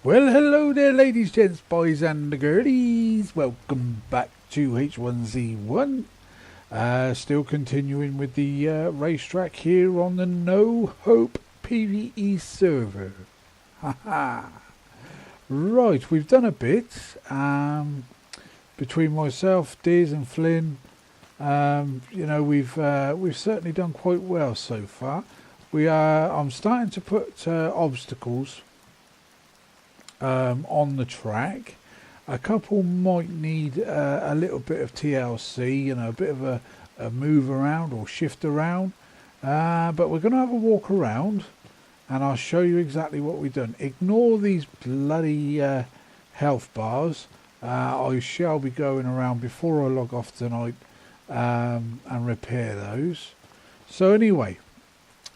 Well, hello there, ladies, gents, boys, and the girlies. Welcome back to H1Z1. Still continuing with the racetrack here on the No Hope PvE server. Haha. Right, we've done a bit. Between myself, Diz, and Flynn, we've certainly done quite well so far. I'm starting to put obstacles on the track. A couple might need a little bit of TLC, a bit of a move around or shift around, but we're going to have a walk around and I'll show you exactly what we've done. Ignore these bloody health bars. I shall be going around before I log off tonight and repair those. So anyway,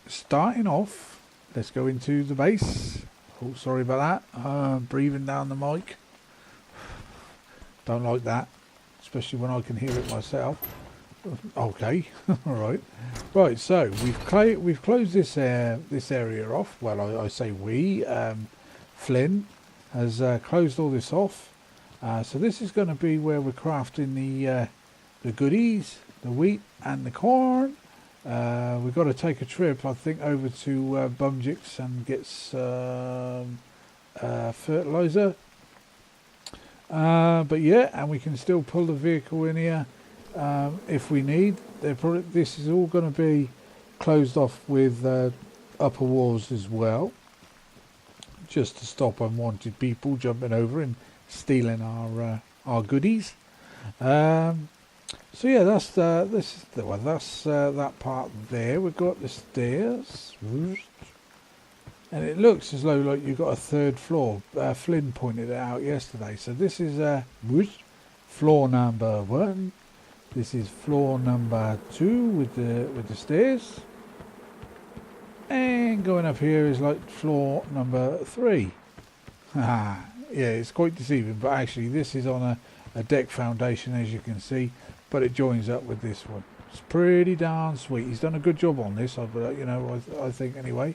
starting off, let's go into the base. Oh, sorry about that. Breathing down the mic. Don't like that, especially when I can hear it myself. Okay, all right. Right, so we've closed this area off. Well, I say we. Flynn has closed all this off. So this is going to be where we're crafting the goodies, the wheat and the corn. We've got to take a trip, I think, over to Bumjix and get some fertilizer. But yeah, and we can still pull the vehicle in here if we need. This is all going to be closed off with upper walls as well, just to stop unwanted people jumping over and stealing our goodies. So yeah, that's that part there. We've got the stairs, and it looks as though like you've got a third floor. Flynn pointed it out yesterday. So this is floor number 1. This is floor number 2 with the stairs, and going up here is like floor number 3. Yeah, it's quite deceiving, but actually this is on a deck foundation, as you can see. But it joins up with this one. It's pretty darn sweet. He's done a good job on this, I think anyway.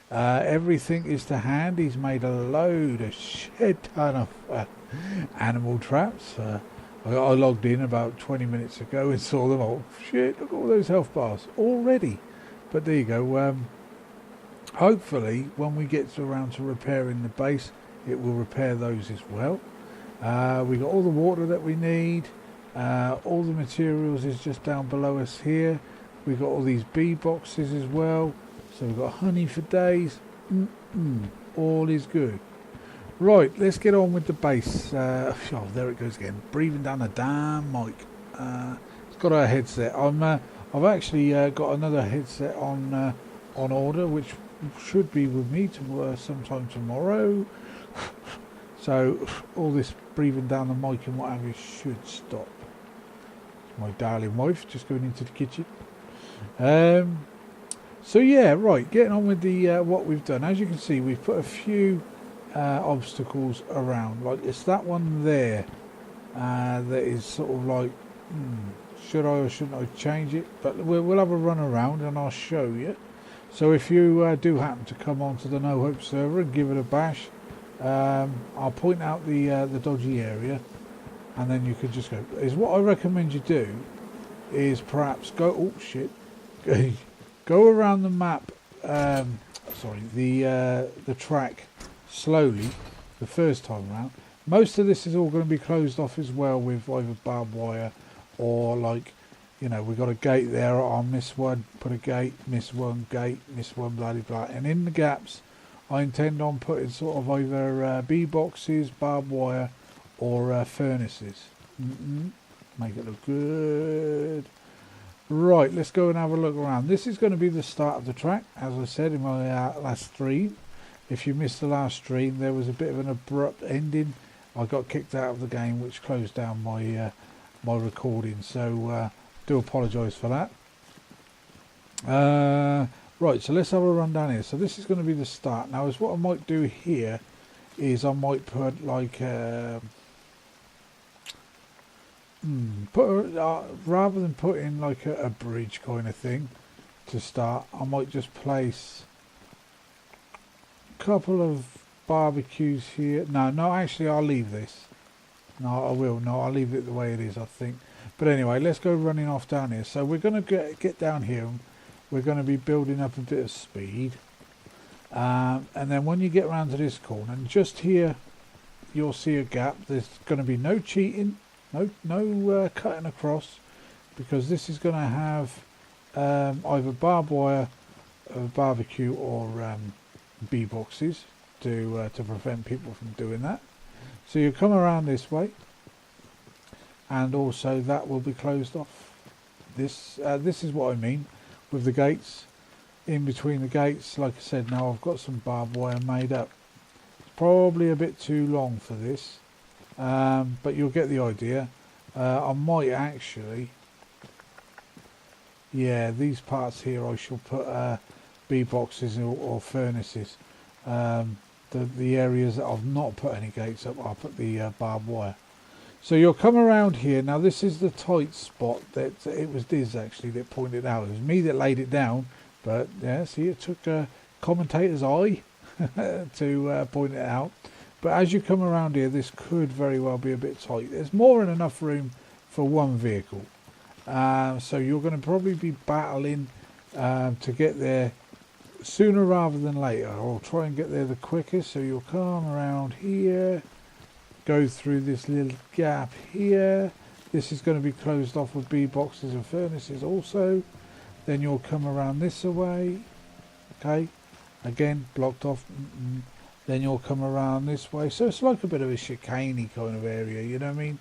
Everything is to hand. He's made a load, a shit ton of animal traps. I logged in about 20 minutes ago and saw them. Oh shit, look at all those health bars already. But there you go. Hopefully when we get around to repairing the base, it will repair those as well. We got all the water that we need. All the materials is just down below us here. We've got all these bee boxes as well. So we've got honey for days. All is good. Right, let's get on with the base. Oh, there it goes again. Breathing down the damn mic. It's got our headset. I've actually got another headset on order, which should be with me to sometime tomorrow. So all this breathing down the mic and what have you should stop. My darling wife just going into the kitchen. So yeah, right, getting on with the what we've done. As you can see, we've put a few obstacles around. Like it's that one there that is sort of like, should I or shouldn't I change it? But we'll have a run around and I'll show you. So if you do happen to come onto the No Hope server and give it a bash, I'll point out the dodgy area. And then you could just go. Is what I recommend you do is perhaps go. Oh shit! Go around the map. The track slowly the first time round. Most of this is all going to be closed off as well with either barbed wire or we've got a gate there on this one. Put a gate, miss one gate, miss one, blah blah. And in the gaps, I intend on putting sort of either bee boxes, barbed wire, or furnaces. Make it look good. Right, let's go and have a look around. This is going to be the start of the track, as I said in my last stream. If you missed the last stream, there was a bit of an abrupt ending. I got kicked out of the game, which closed down my my recording, so do apologise for that. Right, so let's have a run down here. So this is going to be the start. Now, what I might do here is I might put like rather than putting like a bridge kind of thing to start, I might just place a couple of barbecues here. No, actually I'll leave this. No, I will. No, I'll leave it the way it is, I think. But anyway, let's go running off down here. So we're going to get down here. And we're going to be building up a bit of speed. And then when you get around to this corner, and just here, you'll see a gap. There's going to be no cheating, no cutting across, because this is going to have either barbed wire, barbecue, or bee boxes to prevent people from doing that. So you come around this way, and also that will be closed off. This is what I mean with the gates. In between the gates, like I said, now I've got some barbed wire made up. It's probably a bit too long for this, but you'll get the idea. I might actually, yeah, these parts here I shall put bee boxes or furnaces. The areas that I've not put any gates up, I'll put the barbed wire. So you'll come around here. Now this is the tight spot that it was Diz actually that pointed out. It was me that laid it down, but yeah, see, it took a commentator's eye to point it out. But as you come around here, this could very well be a bit tight. There's more than enough room for one vehicle. So you're going to probably be battling to get there sooner rather than later, or try and get there the quickest. So you'll come around here, go through this little gap here. This is going to be closed off with bee boxes and furnaces also. Then you'll come around this way, okay, again blocked off. Then you'll come around this way, so it's like a bit of a chicaney kind of area, you know what I mean?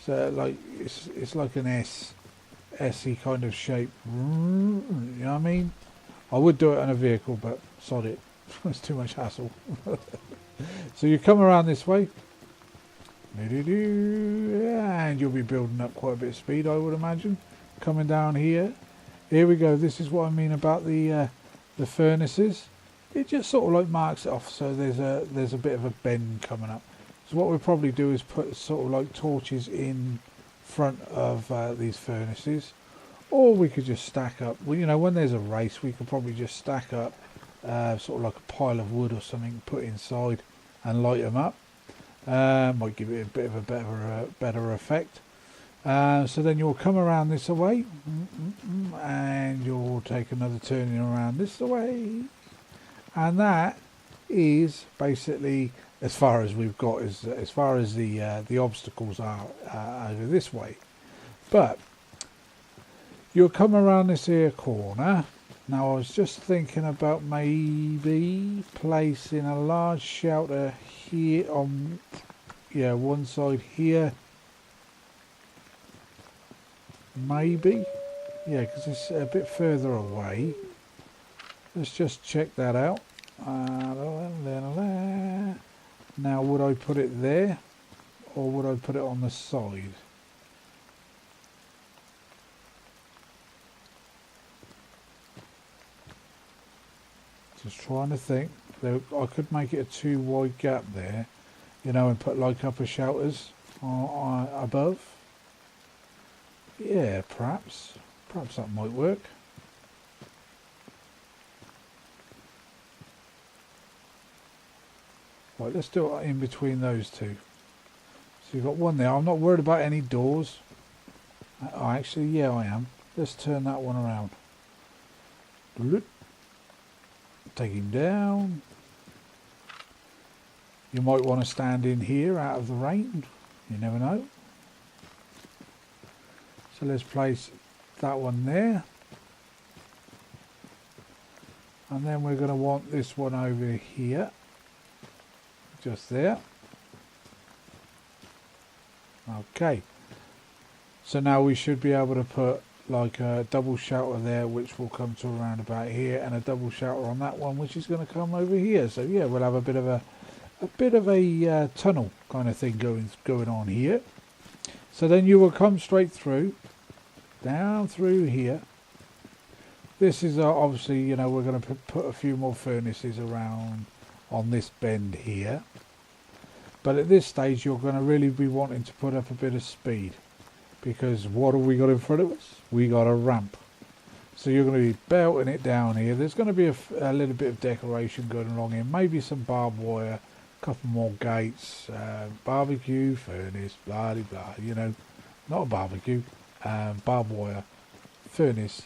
So like it's like an S-y kind of shape, you know what I mean? I would do it on a vehicle, but sod it, it's too much hassle. So you come around this way, and you'll be building up quite a bit of speed, I would imagine. Coming down here, here we go. This is what I mean about the furnaces. It just sort of like marks it off, so there's a bit of a bend coming up. So what we'll probably do is put sort of like torches in front of these furnaces, or we could just stack up. Well, you know, when there's a race, we could probably just stack up sort of like a pile of wood or something, put inside and light them up. Might give it a bit of a better effect. So then you'll come around this way, and you'll take another turning around this way, and that is basically as far as we've got, as far as the obstacles are over this way. But you'll come around this here corner. Now I was just thinking about maybe placing a large shelter here on, yeah, one side here. Maybe, yeah, because it's a bit further away. Let's just check that out. Now, would I put it there, or would I put it on the side? Just trying to think. I could make it a too wide gap there, you know, and put like upper shelters above. Yeah, perhaps that might work. Right, let's do it in between those two. So you've got one there. I'm not worried about any doors. Oh, actually, yeah, I am. Let's turn that one around. Take him down. You might want to stand in here out of the rain. You never know. So let's place that one there. And then we're going to want this one over here. Just there. Okay. So now we should be able to put like a double shelter there, which will come to around about here, and a double shelter on that one, which is going to come over here. So yeah, we'll have a bit of a tunnel kind of thing going on here. So then you will come straight through, down through here. This is obviously, you know, we're going to put a few more furnaces around on this bend here. But at this stage, you're going to really be wanting to put up a bit of speed, because what have we got in front of us? We got a ramp. So you're going to be belting it down here. There's going to be a little bit of decoration going along here, maybe some barbed wire couple more gates, barbecue, furnace, blah blah blah, you know, not a barbecue, barbed wire, furnace,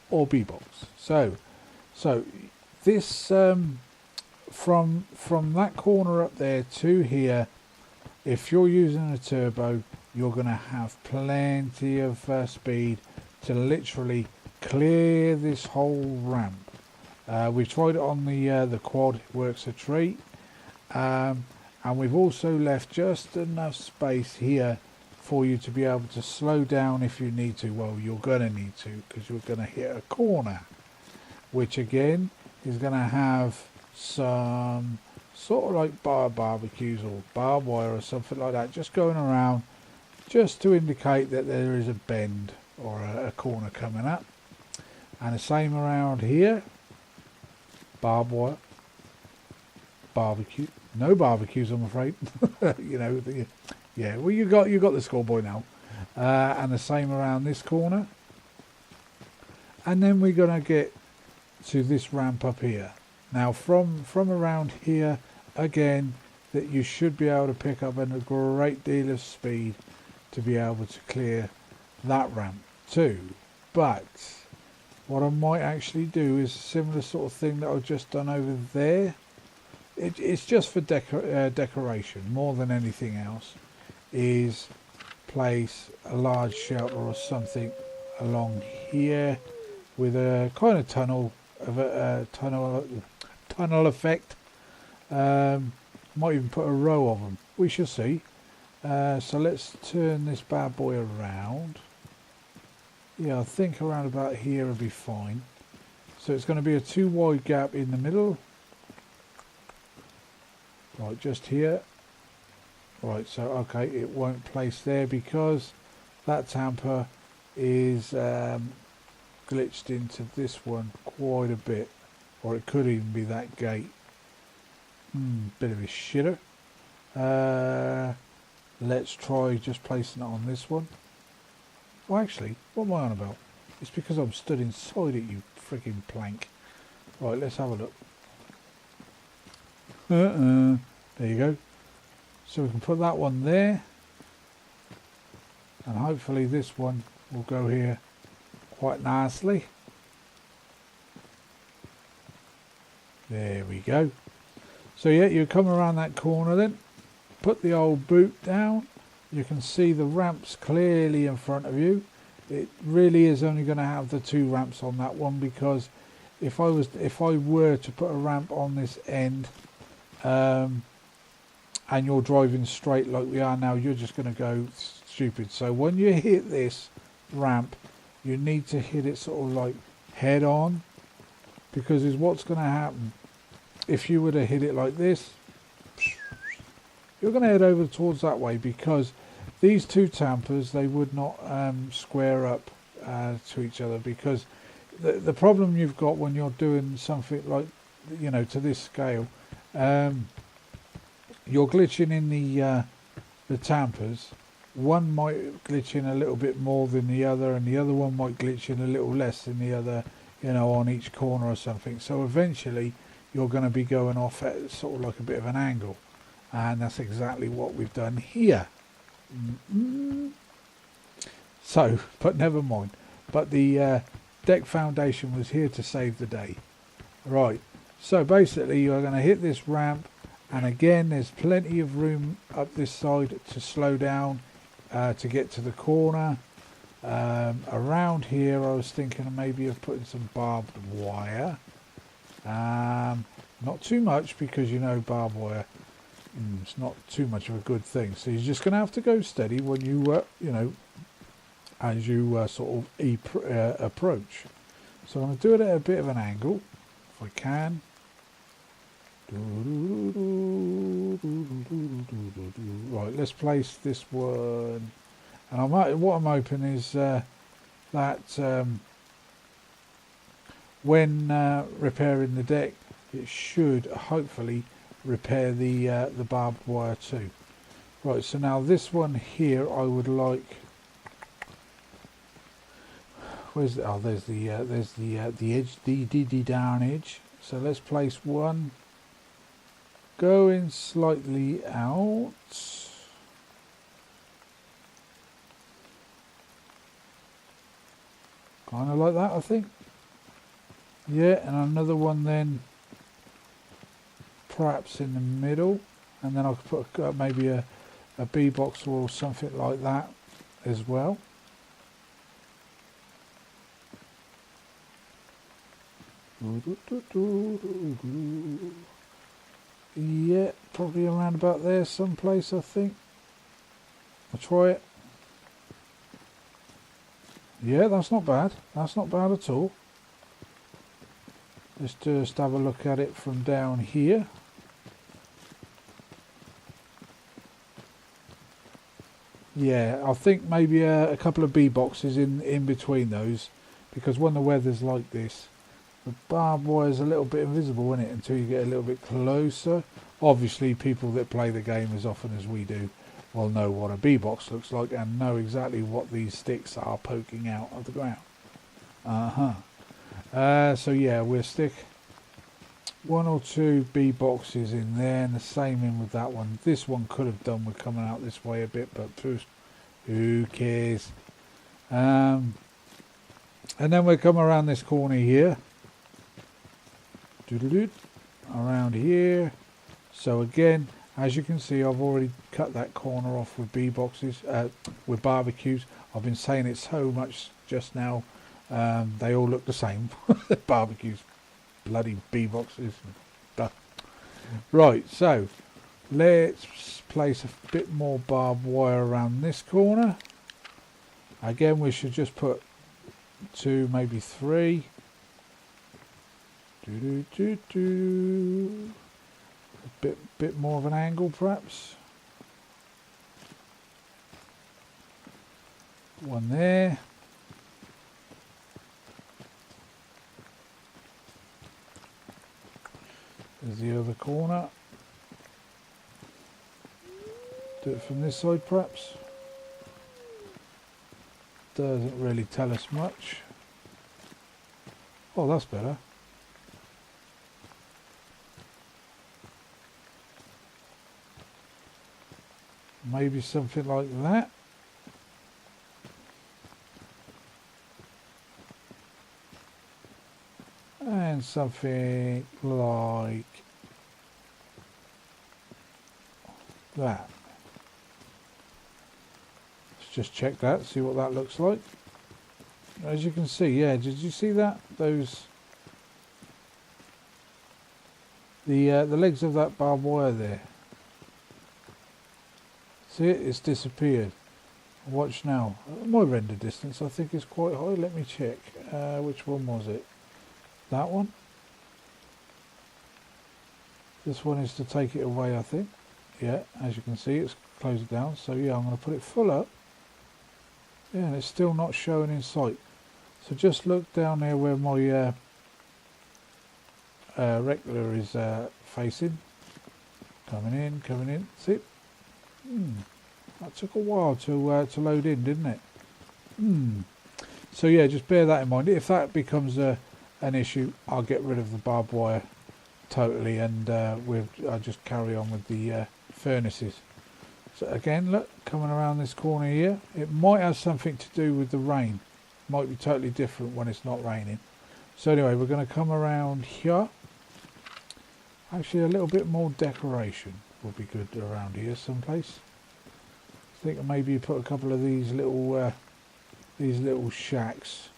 or B-box. So this from that corner up there to here, if you're using a turbo, you're going to have plenty of speed to literally clear this whole ramp. We tried it on the quad, it works a treat, and we've also left just enough space here for you to be able to slow down if you need to. Well, you're going to need to, because you're going to hit a corner, which again is going to have some sort of like barbecues or barbed wire or something like that just going around, just to indicate that there is a bend or a corner coming up. And the same around here, barbed wire, barbecue, no barbecues I'm afraid. You know, yeah, well you got the schoolboy now. And the same around this corner, and then we're gonna get to this ramp up here. Now from around here again, that you should be able to pick up a great deal of speed to be able to clear that ramp too. But what I might actually do is a similar sort of thing that I've just done over there. It's just for decoration more than anything else, is place a large shelter or something along here with a kind of tunnel of a tunnel effect. Might even put a row of them, we shall see. So let's turn this bad boy around. Yeah, I think around about here will be fine. So it's going to be a 2 wide gap in the middle, right, just here. Right, so okay, it won't place there because that tamper is glitched into this one quite a bit, or it could even be that gate. Bit of a shitter. Let's try just placing it on this one. Well, actually, what am I on about? It's because I'm stood inside it, you freaking plank. Right, let's have a look. There you go. So we can put that one there, and hopefully this one will go here quite nicely. There we go. So yeah, you come around that corner then, put the old boot down. You can see the ramps clearly in front of you. It really is only going to have the 2 ramps on that one, because if I were to put a ramp on this end, and you're driving straight like we are now, you're just going to go stupid. So when you hit this ramp, you need to hit it sort of like head on, because is what's going to happen. If you were to hit it like this, you're going to head over towards that way, because these 2 tampers, they would not square up to each other, because the problem you've got when you're doing something like, you know, to this scale, you're glitching in the tampers. One might glitch in a little bit more than the other, and the other one might glitch in a little less than the other, you know, on each corner or something. So eventually you're going to be going off at sort of like a bit of an angle, and that's exactly what we've done here. So, but never mind. But the deck foundation was here to save the day. Right, so basically you're going to hit this ramp, and again there's plenty of room up this side to slow down to get to the corner. Around here I was thinking maybe of putting some barbed wire. Not too much, because you know barbed wire, it's not too much of a good thing. So you're just going to have to go steady when you you know, as you sort of approach. So I'm going to do it at a bit of an angle if I can. Right, let's place this one, and what I'm hoping is that when repairing the deck, it should hopefully repair the barbed wire too. Right, so now this one here, I would like. Where's the? Oh, there's the edge, the down edge. So let's place one going slightly out. Kind of like that, I think. Yeah, and another one then perhaps in the middle, and then I could put maybe a bee box or something like that as well. Yeah, probably around about there someplace, I think. I'll try it. Yeah, that's not bad. That's not bad at all. Let's just have a look at it from down here. Yeah, I think maybe a couple of bee boxes in between those, because when the weather's like this, the barbed wire is a little bit invisible, isn't it, until you get a little bit closer. Obviously, people that play the game as often as we do will know what a bee box looks like and know exactly what these sticks are poking out of the ground. So yeah, we'll stick 1 or 2 bee boxes in there, and the same in with that one. This one could have done with coming out this way a bit, but who cares? And then we'll come around this corner here. Around here. So again, as you can see, I've already cut that corner off with bee boxes, with barbecues. I've been saying it so much just now. They all look the same. Barbecues, bloody bee boxes. Right, so let's place a bit more barbed wire around this corner. Again, we should just put 2, maybe 3. A bit more of an angle, perhaps. One there. There's the other corner. Do it from this side, perhaps. Doesn't really tell us much. Oh, that's better. Maybe something like that. And something like that. Let's just check that, see what that looks like. As you can see, yeah, did you see that? Those the legs of that barbed wire there. See it? It's disappeared. Watch now. My render distance I think is quite high. Let me check. Which one was it? That one? This one is to take it away, I think. Yeah, as you can see, it's closed down. So yeah, I'm going to put it full up. Yeah, and it's still not showing in sight. So just look down there where my rectangle is facing. Coming in. See? That took a while to load in, didn't it? So yeah, just bear that in mind. If that becomes an issue, I'll get rid of the barbed wire totally, and I'll just carry on with the furnaces. So again, look, coming around this corner here, it might have something to do with the rain. Might be totally different when it's not raining. So anyway, we're going to come around here. Actually, a little bit more decoration will be good around here someplace. I think maybe put a couple of these little shacks.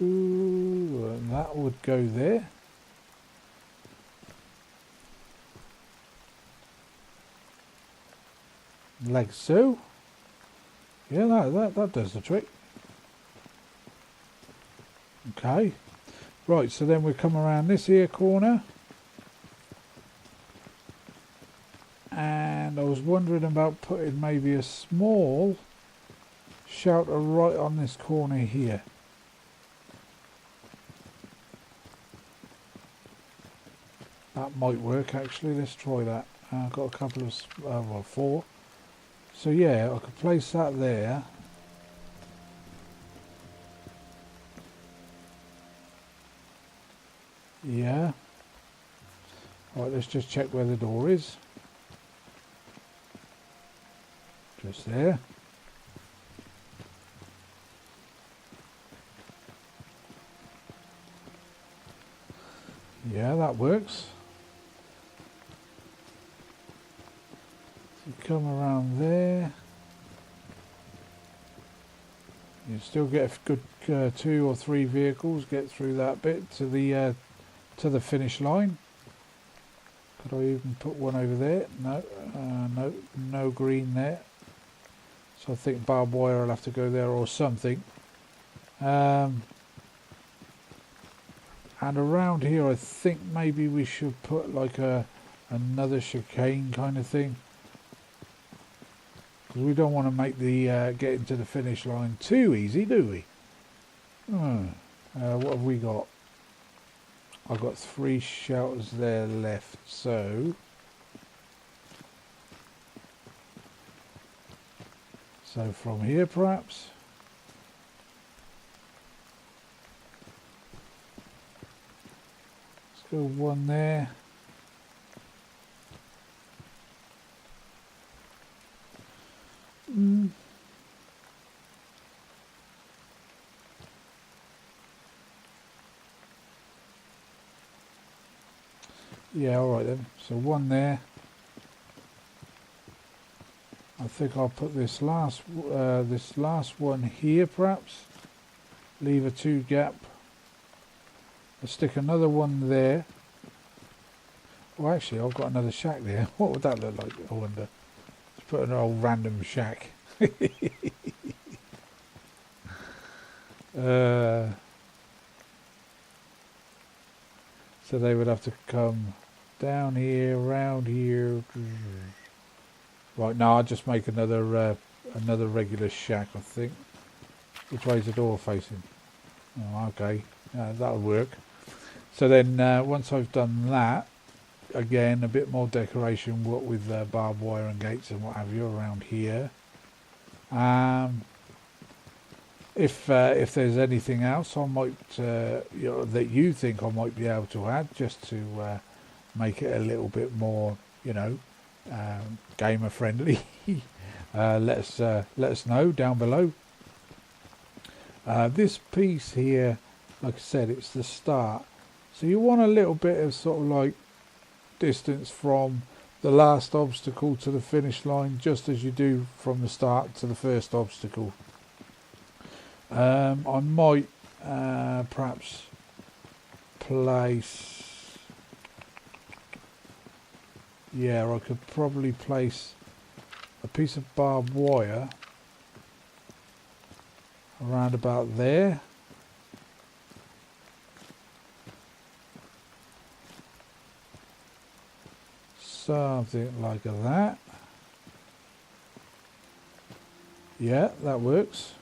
And that would go there. Like so. Yeah, that does the trick. Okay. Right, so then we come around this here corner. And I was wondering about putting maybe a small shelter right on this corner here. That might work actually. Let's try that. I've got a couple of, well, 4. So yeah, I could place that there. Yeah. Right, let's just check where the door is. Just there. Yeah, that works. You come around there. You still get a good 2 or 3 vehicles get through that bit to the finish line. Could I even put one over there? No, no green there. So I think barbed wire will have to go there or something. And around here, I think maybe we should put like another chicane kind of thing. Because we don't want to make the getting to the finish line too easy, do we? What have we got? I've got 3 shelters there left, so from here perhaps. Let's go one there. Yeah, alright then. So one there. I think I'll put this last one here perhaps. Leave a 2 gap. I'll stick another one there. Oh, actually, I've got another shack there. What would that look like, I wonder? Let's put an old random shack. So they would have to come down here, around here. Right, now I'll just make another regular shack, I think. Which way's the door facing? Oh, okay. That'll work. So then once I've done that, again, a bit more decoration, what with barbed wire and gates and what have you around here. If there's anything else I might, that you think I might be able to add, just to make it a little bit more, gamer friendly, let us know down below. This piece here, like I said, it's the start, so you want a little bit of sort of like distance from the last obstacle to the finish line, just as you do from the start to the first obstacle. I might perhaps place, I could probably place a piece of barbed wire around about there. Something like that. Yeah, that works.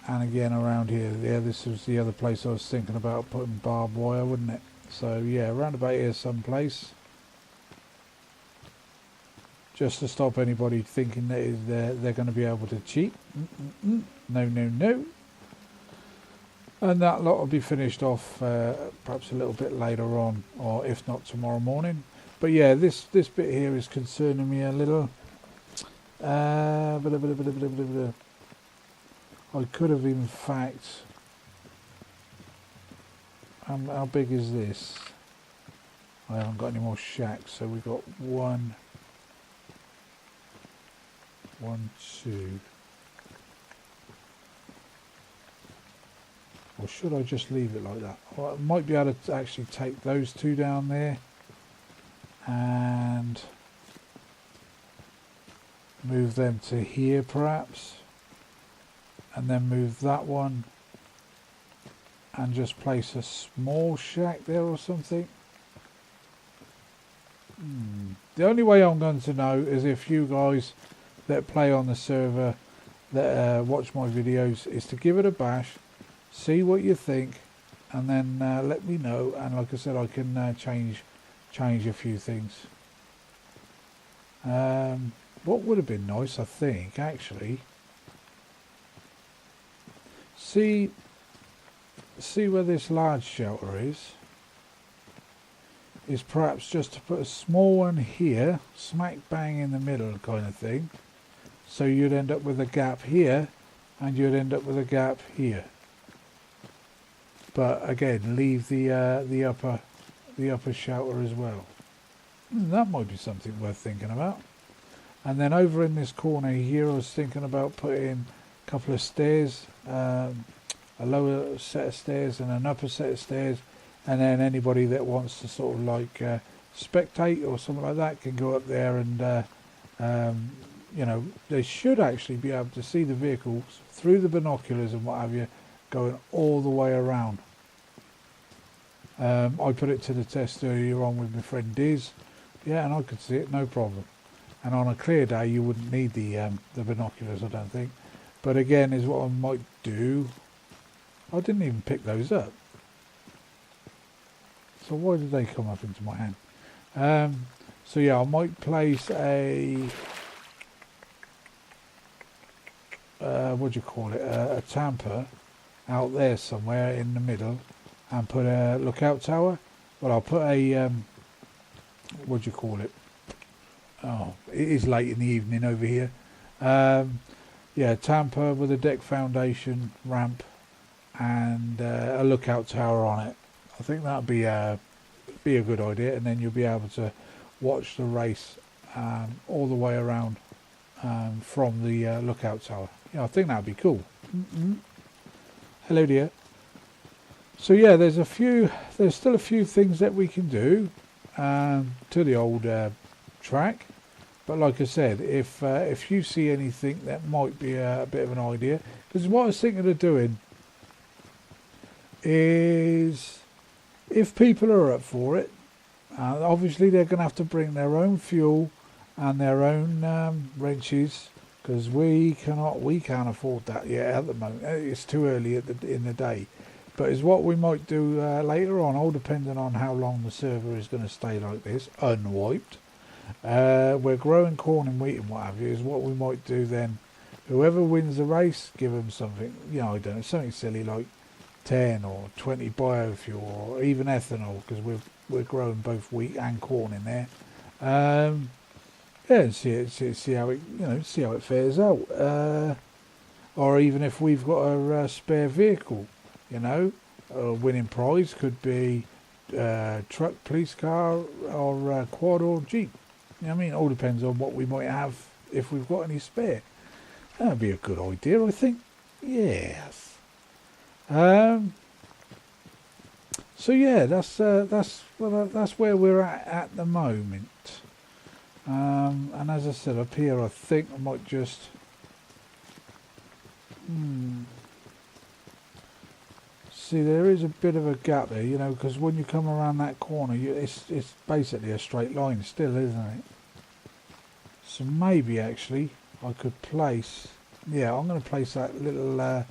And again around here, this was the other place I was thinking about putting barbed wire, wouldn't it? So yeah, around about here someplace. Just to stop anybody thinking that they're going to be able to cheat. No. And that lot will be finished off perhaps a little bit later on, or if not tomorrow morning. But yeah, this bit here is concerning me a little. I could have, in fact, how big is this? I haven't got any more shacks, so we've got 1, 2. Or should I just leave it like that? Well, I might be able to actually take those 2 down there and move them to here perhaps, and then move that one and just place a small shack there or something. The only way I'm going to know is if you guys that play on the server, that watch my videos, is to give it a bash, see what you think, and then let me know. And like I said, I can change a few things. What would have been nice, I think, actually. See, see where this large shelter is perhaps just to put a small one here, smack bang in the middle kind of thing. So you'd end up with a gap here, and you'd end up with a gap here. But again, leave the upper shelter as well. That might be something worth thinking about. And then over in this corner here, I was thinking about putting a couple of stairs, a lower set of stairs and an upper set of stairs, and then anybody that wants to sort of like spectate or something like that can go up there and you know, they should actually be able to see the vehicles through the binoculars and what have you, going all the way around. I put it to the test earlier on with my friend Diz, yeah, and I could see it, no problem. And on a clear day, you wouldn't need the binoculars, I don't think. But again, is what I might do. I didn't even pick those up. So why did they come up into my hand? So yeah, I might place a what do you call it? A tamper out there somewhere in the middle, and put a lookout tower. Well, I'll put a what do you call it? Oh, it is late in the evening over here. Yeah, tamper with a deck foundation, ramp, and a lookout tower on it. I think that'd be a good idea, and then you'll be able to watch the race all the way around from the lookout tower. Yeah, I think that'd be cool. Hello, dear. So yeah, there's still a few things that we can do to the old track, but like I said, if you see anything that might be a bit of an idea, because what I was thinking of doing is, if people are up for it, obviously they're going to have to bring their own fuel and their own wrenches, because we can't afford that yet at the moment. It's too early in the day. But is what we might do later on, all depending on how long the server is going to stay like this, unwiped. We're growing corn and wheat and what have you, is what we might do then. Whoever wins the race, give them something, you know, I don't know, something silly like 10 or 20 biofuel or even ethanol, because we're growing both wheat and corn in there. Yeah, and see how it fares out. Or even if we've got a spare vehicle, you know, a winning prize could be truck, police car, or quad or jeep. You know what I mean? It all depends on what we might have, if we've got any spare. That'd be a good idea, I think. Yes. So yeah, that's where we're at the moment. And as I said, up here, I think I might just see, there is a bit of a gap there, you know, because when you come around that corner, it's basically a straight line still, isn't it? So maybe actually I could place, yeah, I'm going to place that little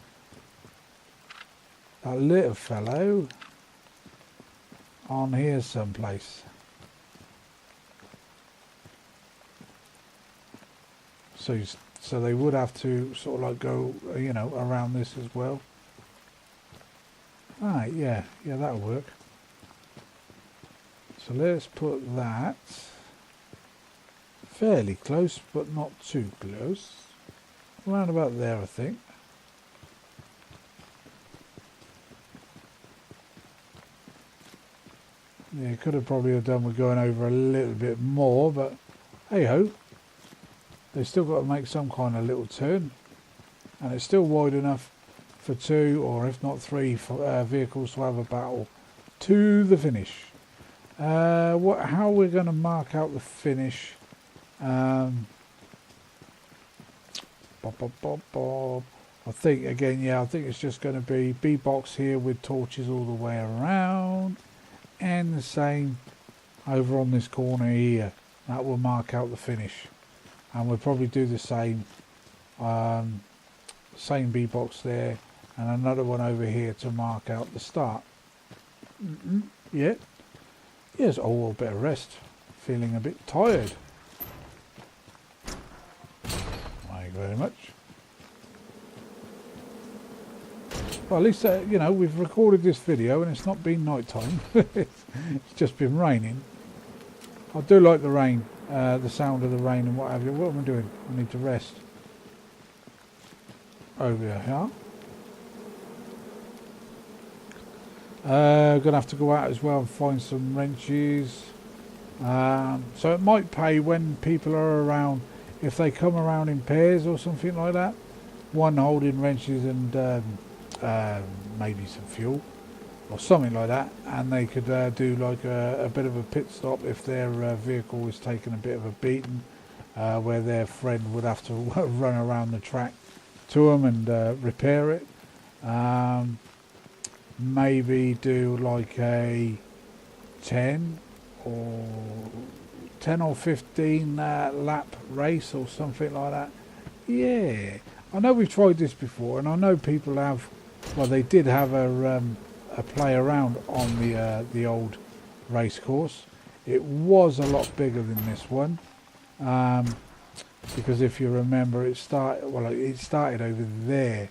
fellow on here someplace. So they would have to sort of like go, you know, around this as well. Alright, yeah, that'll work. So let's put that fairly close, but not too close. Around about there, I think. Yeah, could have probably done with going over a little bit more, but hey ho. They've still got to make some kind of little turn, and it's still wide enough for 2 or if not 3 vehicles to have a battle to the finish. How we're going to mark out the finish? I think again, I think it's just going to be B-box here with torches all the way around, and the same over on this corner here. That will mark out the finish. And we'll probably do the same B-box there, and another one over here to mark out the start. Yeah. Yes, a bit of rest. Feeling a bit tired. Thank you very much. Well, at least, you know, we've recorded this video and it's not been night time. It's just been raining. I do like the rain, the sound of the rain and what have you. What am I doing? I need to rest. Over here. Gonna have to go out as well and find some wrenches. So it might pay when people are around, if they come around in pairs or something like that. One holding wrenches and maybe some fuel or something like that, and they could do like a bit of a pit stop if their vehicle was taking a bit of a beating, where their friend would have to run around the track to them and repair it. Maybe do like a 10 or 15 lap race or something like that. Yeah, I know we've tried this before, and I know people have. Well, they did have a play around on the old race course. It was a lot bigger than this one, because if you remember, it started over there,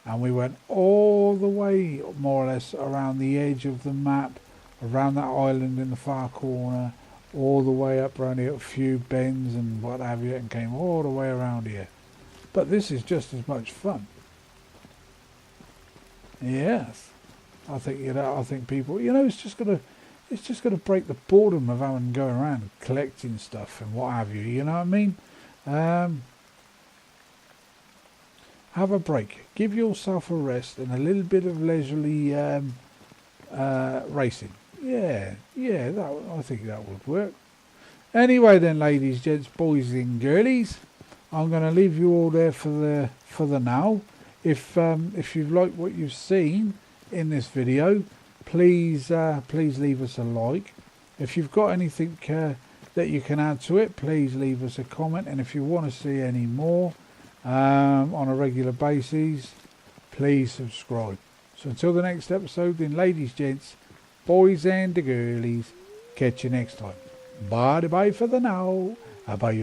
and we went all the way more or less around the edge of the map, around that island in the far corner, all the way up around here, a few bends and what have you, and came all the way around here. But this is just as much fun. Yes, I think, you know, I think people, you know, it's just gonna break the boredom of having to go around collecting stuff and what have you. You know what I mean? Have a break, give yourself a rest and a little bit of leisurely racing. Yeah, I think that would work. Anyway then, ladies, gents, boys and girlies, I'm going to leave you all there for the now. If you've liked what you've seen in this video, please leave us a like. If you've got anything that you can add to it, please leave us a comment. And if you want to see any more on a regular basis, please subscribe. So until the next episode, then, ladies, gents, boys and the girlies, catch you next time. Bye for the now. Bye.